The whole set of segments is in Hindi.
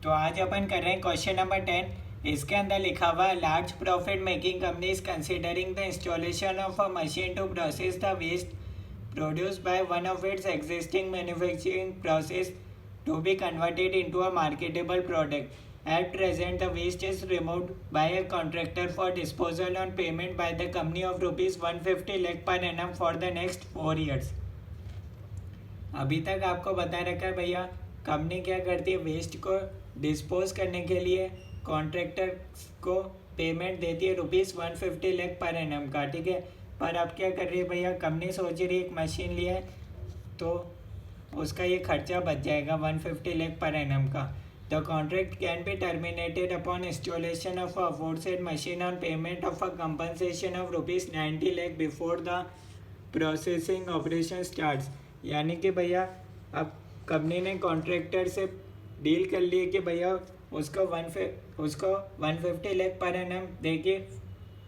तो आज अपन कर रहे हैं क्वेश्चन नंबर 10। इसके अंदर लिखा हुआ large profit making companies considering the installation of a machine to process the waste produced by one of its existing manufacturing process to be converted into a marketable product. At present, the waste is removed by a contractor for disposal on payment by the company of rupees 150 lakh per annum for the next 4 years. अभी तक आपको बता रखा है भैया, कंपनी क्या करती है, वेस्ट को डिस्पोज करने के लिए कॉन्ट्रैक्टर को पेमेंट देती है ₹150 लाख पर एनम का, ठीक है. पर अब क्या कर रही है भैया, कंपनी सोच रही है एक मशीन लिया है तो उसका ये खर्चा बच जाएगा 150 लाख पर एनम का. The contract can be terminated upon installation of aforesaid machine on payment of a compensation of ₹90 lakh before the processing operation starts. यानी कि भैया अब कंपनी ने कॉन्ट्रैक्टर से डील कर ली है कि भैया उसको 150 लाख पर एनम देके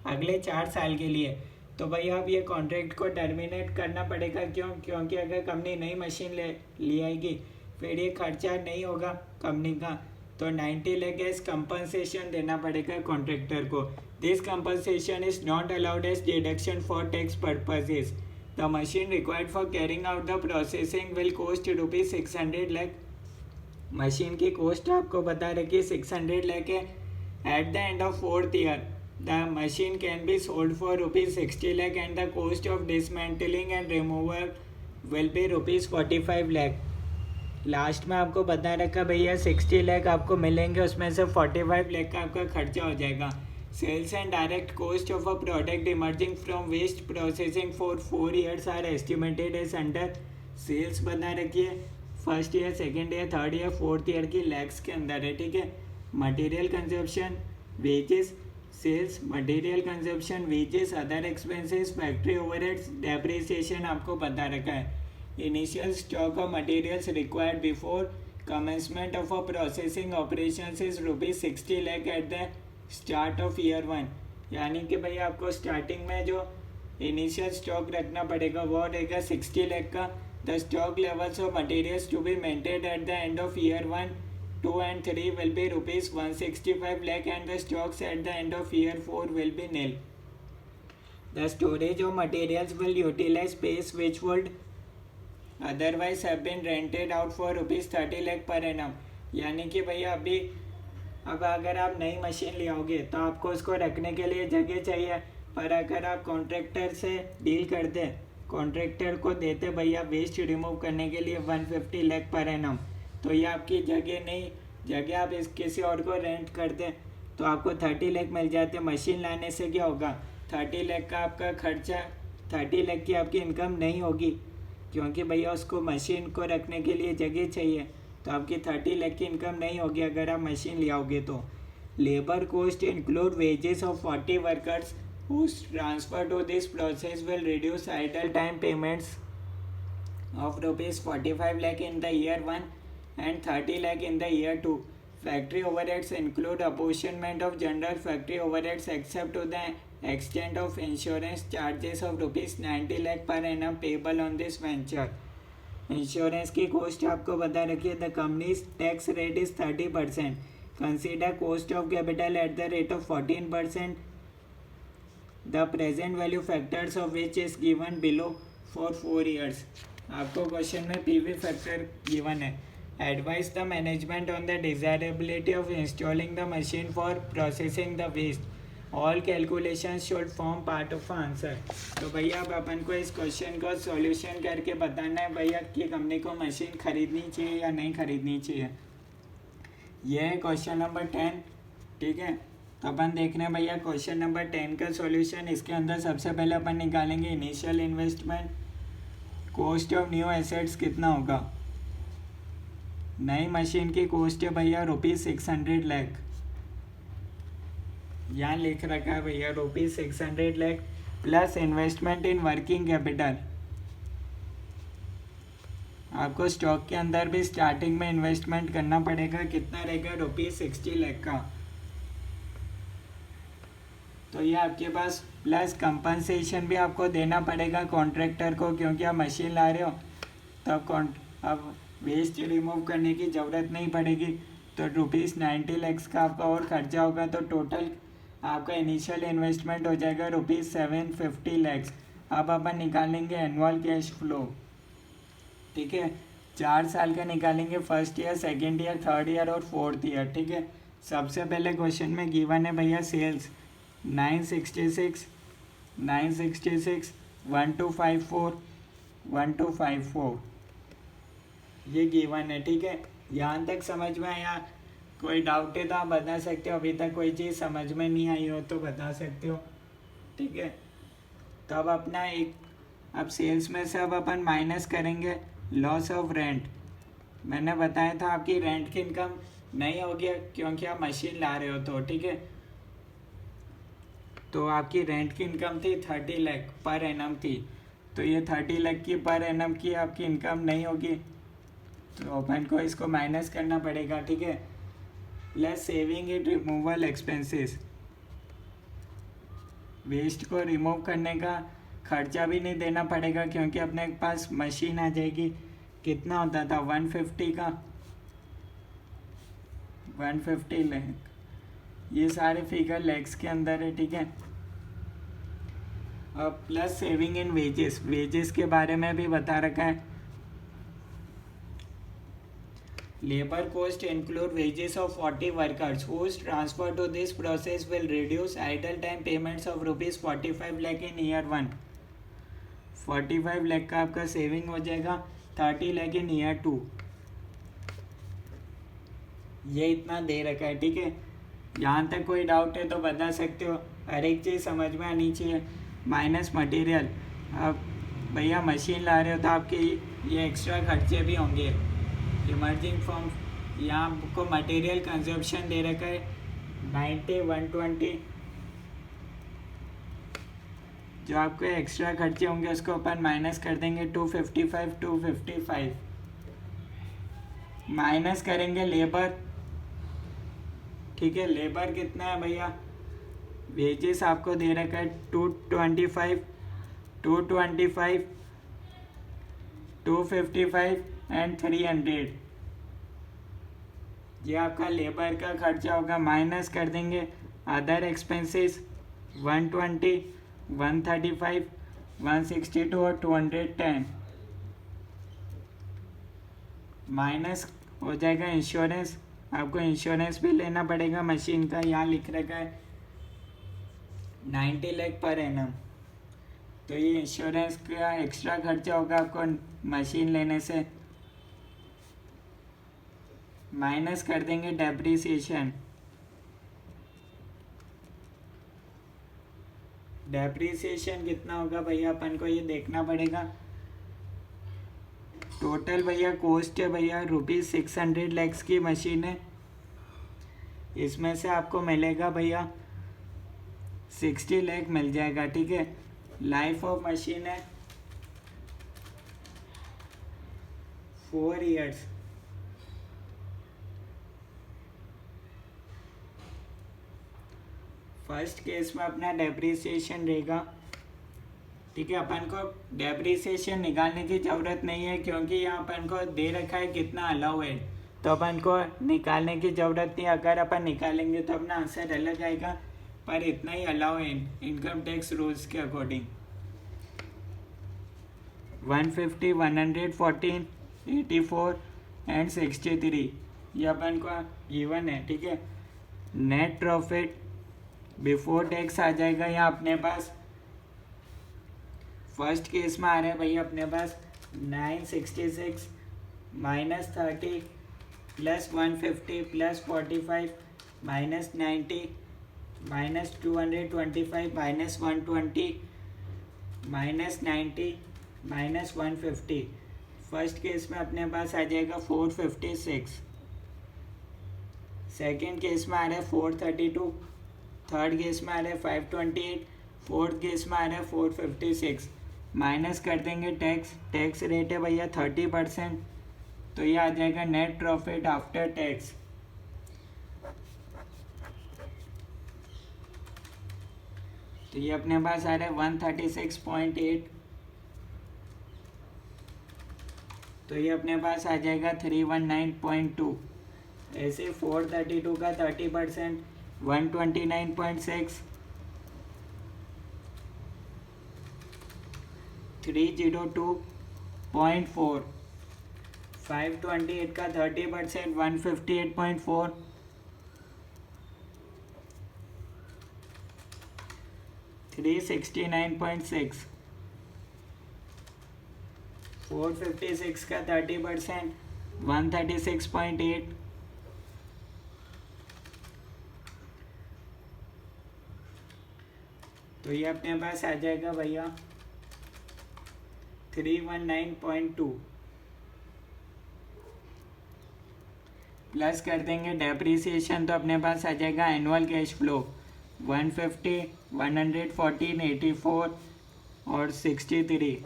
अगले 4 साल के लिए. तो भैया अब ये कॉन्ट्रैक्ट को टर्मिनेट करना पड़ेगा. क्योंकि अगर कंपनी नई मशीन ले आएगी फिर ये खर्चा नहीं होगा कंपनी का, तो 90 लाख एज कंपनसेशन देना पड़ेगा कॉन्ट्रैक्टर को. This compensation is not allowed as deduction for tax purposes. The machine required for carrying out the processing will cost ₹600 lakh. Machine की कॉस्ट आपको बता रखी है 600 लाख है. Eight the end of 4th year the machine can be sold for ₹60 lakh and the cost of dismantling and removal will be ₹45 lakh. Last में आपको बता रखा भैया 60 लाख आपको मिलेंगे, उसमें से 45 लाख का आपका खर्चा हो जाएगा. Sales and direct cost of a product emerging from waste processing for 4 years are estimated as under. Sales बता रखी है first year, second year, third year, fourth year की लैक्स के अंदर है, ठीक है. Material consumption, wages, sales, material consumption, wages, other expenses, factory overheads, depreciation आपको बता रखा है. Initial stock of materials required before commencement of a processing operation is ₹60 lakh at the start of year 1. यानी कि भैया आपको स्टार्टिंग में जो इनिशियल स्टॉक रखना पड़ेगा वो रहेगा 60 लाख का. The stock levels of materials to be maintained at the end of year 1, 2 and 3 will be ₹165 lakh and the stocks at the end of year 4 will be nil. The storage of materials will utilize space which would otherwise have been rented out for ₹30 lakh per annum. यानी कि भैया अब अगर आप नई मशीन ले आओगे तो आपको उसको रखने के लिए जगह चाहिए. पर अगर आप कॉन्ट्रैक्टर से डील करते, कॉन्ट्रैक्टर को देते भैया वेस्ट रिमूव करने के लिए 150 लाख पर एनम, तो ये आपकी जगह आप किसी और को रेंट करते तो आपको 30 लाख मिल जाते. मशीन लाने से क्या होगा, 30 लाख का आपका खर्चा, 30 लाख की आपकी इनकम नहीं होगी क्योंकि भैया उसको मशीन को रखने के लिए जगह चाहिए, तो आपकी 30 लाख की इनकम नहीं होगी अगर आप मशीन ले आओगे तो. Labour cost include wages of 40 workers whose transfer to this process will reduce idle time payments of ₹45 lakh in the year 1 and 30 lakh in the year 2. Factory overheads include apportionment of general factory overheads except to the extent of insurance charges of ₹90 lakh per annum payable on this venture. Insurance की कॉस्ट आपको बता रखी है. The company's tax rate is 30%. Consider cost of capital at the rate of 14%. The present value factors of which is given below for 4 years. आपको क्वेश्चन में पीवी फैक्टर गिवन है. Advise the management on the desirability of installing the machine for processing the waste. All calculation should form part of answer. तो भैया अब अपन को इस क्वेश्चन का सॉल्यूशन करके बताना है भैया कि कंपनी को मशीन खरीदनी चाहिए या नहीं खरीदनी चाहिए. यह है क्वेश्चन नंबर 10, ठीक है. तो अपन देख रहे हैं भैया क्वेश्चन नंबर 10 का सॉल्यूशन. इसके अंदर सबसे पहले अपन निकालेंगे initial investment. Cost of new assets कितना होगा. नई मशीन की कॉस्ट है भैया ₹600 लाख. यहाँ लिख रखा है भैया ₹600 lakh plus investment in working capital. आपको स्टॉक के अंदर भी स्टार्टिंग में इन्वेस्टमेंट करना पड़ेगा. कितना रहेगा, ₹60 लाख का. तो ये आपके पास प्लस कंपनसेशन भी आपको देना पड़ेगा कॉन्ट्रैक्टर को क्योंकि आप मशीन ला रहे हो. तो अब वेस्ट रिमूव करने की ज़रूरत नहीं पड़ेगी तो ₹90 का आपका और खर्चा होगा, तो टोटल आपका इनिशियल इन्वेस्टमेंट हो जाएगा ₹750 अब अपन निकालेंगे एनुअल कैश फ्लो, ठीक है। 4 साल का निकालेंगे, first year, second year, third year और फोर्थ ईयर, ठीक है। सबसे पहले क्वेश्चन में गिवन है भैया सेल्स 966 1254 1254 ये गिवन है, ठीक है। यहाँ तक समझ में आया? कोई डाउट है तो आप बता सकते हो, अभी तक कोई चीज़ समझ में नहीं आई हो तो बता सकते हो, ठीक है। तो अब अपना अब सेल्स में से अब अपन माइनस करेंगे लॉस ऑफ रेंट। मैंने बताया था आपकी रेंट की इनकम नहीं होगी क्योंकि आप मशीन ला रहे हो, तो ठीक है। तो आपकी रेंट की इनकम थी 30 लाख पर एनम की, तो ये 30 लाख की पर एनम की आपकी इनकम नहीं होगी, तो अपन को इसको माइनस करना पड़ेगा, ठीक है। Plus saving in removal expenses, waste को रिमूव करने का खर्चा भी नहीं देना पड़ेगा क्योंकि अपने पास मशीन आ जाएगी। कितना होता था 150 का, 150 लाख, ये सारे फिगर लैक्स के अंदर है, ठीक है। अब plus saving in wages, wages के बारे में भी बता रखा है। Labor cost include wages of 40 workers whose transfer to this process will reduce idle time payments of ₹45 lakh in year 1. 45 lakh का आपका सेविंग हो जाएगा, 30 लाख इन ईयर 2। ये इतना दे रखा है, ठीक है। यहाँ तक कोई डाउट है तो बता सकते हो, हर एक चीज़ समझ में आनी चाहिए। माइनस मटेरियल, अब भैया मशीन ला रहे हो तो आपके ये एक्स्ट्रा खर्चे भी होंगे। इमर्जिंग फॉर्म, यहाँ आपको मटेरियल कंजप्शन दे रखा है 90 120, जो आपको एक्स्ट्रा खर्चे होंगे उसको अपन माइनस कर देंगे 255 255। माइनस करेंगे लेबर, ठीक है। लेबर कितना है भैया, वेजेस आपको दे रखा है 225 225 255 एंड 300, ये आपका लेबर का खर्चा होगा। माइनस कर देंगे अदर एक्सपेंसेस 120 135 162 और 210। माइनस हो जाएगा इंश्योरेंस, आपको इंश्योरेंस भी लेना पड़ेगा मशीन का, यहाँ लिख रखा है 90 लाख पर एनम, तो ये इंश्योरेंस का एक्स्ट्रा खर्चा होगा आपको मशीन लेने से। माइनस कर देंगे डेप्रिसिएशन, डेप्रिसिएशन कितना होगा भैया अपन को ये देखना पड़ेगा। टोटल भैया कॉस्ट है भैया ₹600 लाख की मशीन है, इसमें से आपको मिलेगा भैया 60 लाख मिल जाएगा, ठीक है। लाइफ ऑफ मशीन है 4 ईयर्स। फर्स्ट केस में अपना डेप्रिसिएशन रहेगा, ठीक है। अपन को डेप्रिसिएशन निकालने की ज़रूरत नहीं है क्योंकि यहाँ अपन को दे रखा है कितना अलाउ है, तो अपन को निकालने की ज़रूरत नहीं। अगर अपन निकालेंगे तो अपना आंसर अलग आएगा, पर इतना ही अलाउ है इनकम टैक्स रूल्स के अकॉर्डिंग। 150 114 84 एंड 63 ये अपन को गिवन है, ठीक है। नेट प्रॉफिट बिफोर टैक्स आ जाएगा यहाँ अपने पास। फर्स्ट केस में आ रहा है भैया अपने पास 966 -30 plus 150 plus 45 minus 90 minus 225 minus 120 minus 90 minus 150। First case में अपने पास आ जाएगा 456। सेकेंड केस में आ रहा है 432। थर्ड केस में आ रहा है 528। फोर्थ केस में आ रहा है 456। माइनस कर देंगे टैक्स, टैक्स रेट है भैया 30%, तो ये आ जाएगा नेट प्रॉफिट आफ्टर टैक्स। तो ये अपने पास आ रहा है 136.8, तो ये अपने पास आ जाएगा 319.2। ऐसे 432 का 30%, 129.6, 302.4, 528 का 30%, 158.4, 369.6, 456 का 30%, 136.8, तो ये अपने पास आ जाएगा भैया 319.2, प्लस कर देंगे डेप्रीसिएशन तो अपने पास आ जाएगा एनुअल कैश फ्लो 150, 114, 84 और 63।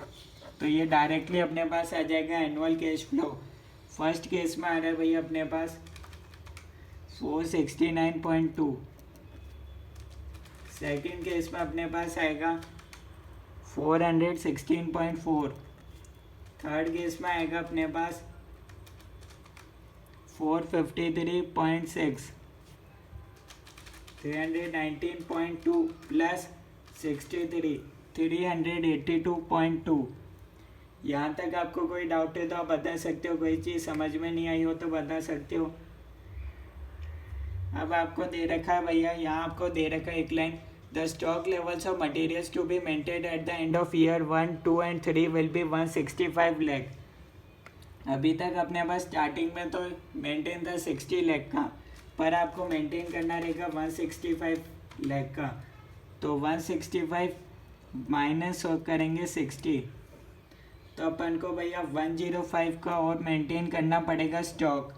तो ये डायरेक्टली अपने पास आ जाएगा annual cash flow. First case में आ रहा है भैया अपने पास 469.2, सेकेंड केस में अपने पास आएगा 416.4, थर्ड केस में आएगा अपने पास 453.6, 319.2 प्लस 63, 382.2। यहाँ तक आपको कोई डाउट है तो आप बता सकते हो, कोई चीज़ समझ में नहीं आई हो तो बता सकते हो। अब आपको दे रखा है भैया, यहाँ आपको दे रखा है एक line, the stock levels of materials to be maintained at the end of year 1, 2 and 3 will be 165 lakh. अभी तक अपने पास स्टार्टिंग में तो मेंटेन था 60 लाख का, पर आपको मेंटेन करना रहेगा 165 लाख का। तो 165 माइनस करेंगे 60, तो अपन को भैया 105 का और मेंटेन करना पड़ेगा स्टॉक।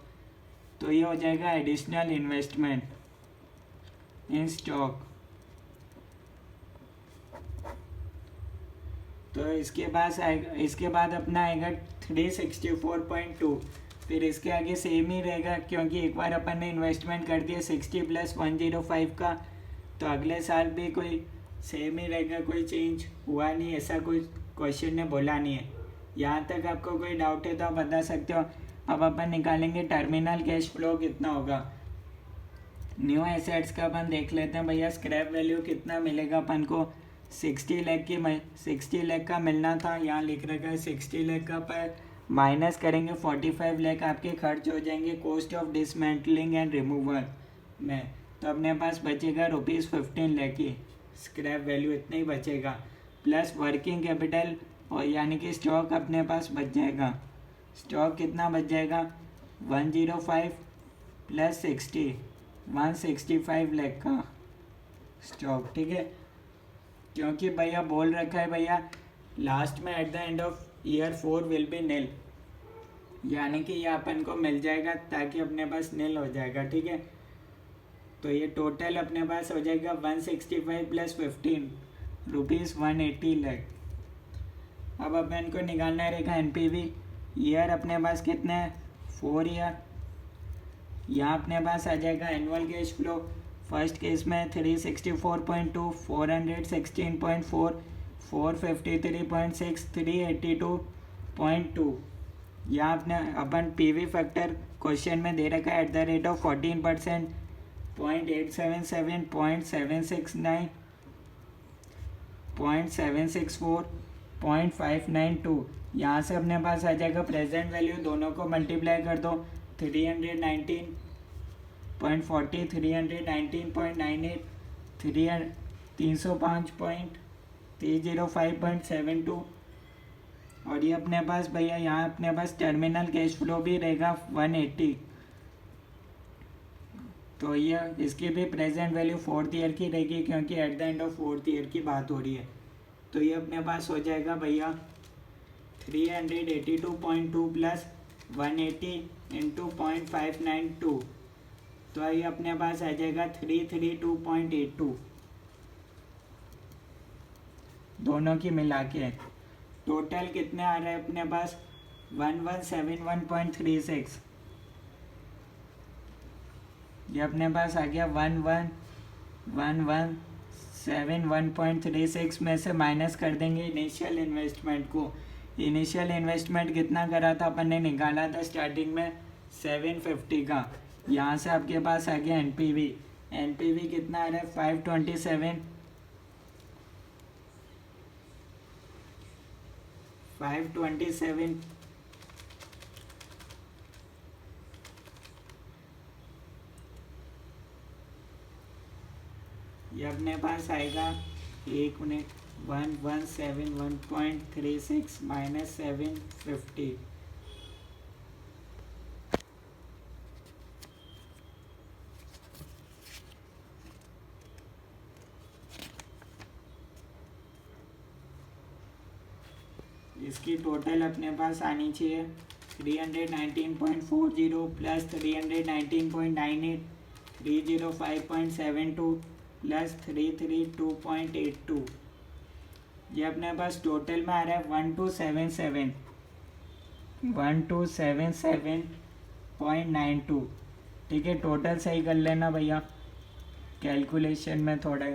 तो ये हो जाएगा एडिशनल इन्वेस्टमेंट इन स्टॉक। तो इसके बाद अपना आएगा 364.2, फिर इसके आगे सेम ही रहेगा क्योंकि एक बार अपन ने इन्वेस्टमेंट कर दिया 60 प्लस 105 का, तो अगले साल भी कोई सेम ही रहेगा, कोई चेंज हुआ नहीं, ऐसा कोई क्वेश्चन ने बोला नहीं है। यहाँ तक आपको कोई डाउट है तो आप बता सकते हो। अब अपन निकालेंगे टर्मिनल कैश फ्लो कितना होगा। न्यू एसेट्स का अपन देख लेते हैं भैया, स्क्रैप वैल्यू कितना मिलेगा अपन को, 60 लाख का मिलना था, यहाँ लिख रखा है 60 लाख का, पर माइनस करेंगे 45 लाख आपके खर्च हो जाएंगे cost of dismantling and removal में। तो अपने पास बचेगा ₹15 लाख की स्क्रैप वैल्यू, इतना ही बचेगा, प्लस वर्किंग कैपिटल और यानी कि स्टॉक अपने पास बच जाएगा। स्टॉक कितना बच जाएगा, 105 प्लस 60, 165 लाख का स्टॉक, ठीक है। क्योंकि भैया बोल रखा है भैया लास्ट में at the end of year 4 will be nil, यानी कि ये अपन को मिल जाएगा ताकि अपने पास नील हो जाएगा, ठीक है। तो ये टोटल अपने पास हो जाएगा 165 प्लस 15 ₹180 लाख। अब अपन को निकालना रहेगा एनपीवी। ईयर अपने पास कितने हैं, 4 ईयर। यहाँ अपने पास आ जाएगा annual cash flow. First case में 364.2, 416.4, 453.6, 382.2। यहाँ अपने अपन पीवी फैक्टर क्वेश्चन में दे रखा है एट द रेट ऑफ 14%, 0.877, 0.769, 0.764, 0.592। यहाँ से अपने पास आ जाएगा प्रेजेंट वैल्यू, दोनों को मल्टीप्लाई कर दो, 319.40, 319.98, 305.305.72। और ये अपने पास भैया यहाँ अपने पास टर्मिनल कैश फ्लो भी रहेगा 180। तो ये इसकी भी प्रेजेंट वैल्यू 4th ईयर की रहेगी क्योंकि eight the end of 4th year की बात हो रही है। तो ये अपने पास हो जाएगा भैया 382.2 प्लस 180 इंटू 0.592, तो ये अपने पास आ जाएगा 332.82 दोनों की मिला के। टोटल कितने आ रहे हैं अपने पास, 1171.36। ये अपने पास आ गया 1171.36 में से माइनस कर देंगे इनिशियल इन्वेस्टमेंट को। इनिशियल इन्वेस्टमेंट कितना करा था अपन ने, निकाला था स्टार्टिंग में 750 का, यहाँ से आपके पास आ गया एनपीवी। एनपीवी कितना आ रहा है 527। 527 ये अपने पास आएगा 1 मिनट 1171.36 माइनस 750। इसकी टोटल अपने पास आनी चाहिए 319.40 प्लस 319.98 305.72 प्लस 332.82। ये अपने पास टोटल में आ रहा है 1277.92। ठीक है, टोटल सही कर लेना भैया कैलकुलेशन में थोड़ा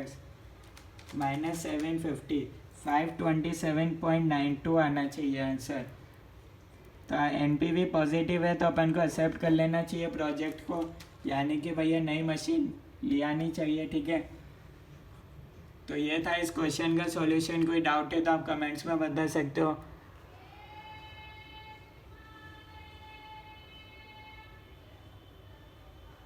माइनस 750 527.92 आना चाहिए आंसर। तो एनपीवी पॉजिटिव है तो अपन को एक्सेप्ट कर लेना चाहिए प्रोजेक्ट को, यानी कि भैया नई मशीन ले आनी चाहिए। ठीक है, तो ये था इस क्वेश्चन का सॉल्यूशन। कोई डाउट है तो आप कमेंट्स में बता सकते हो।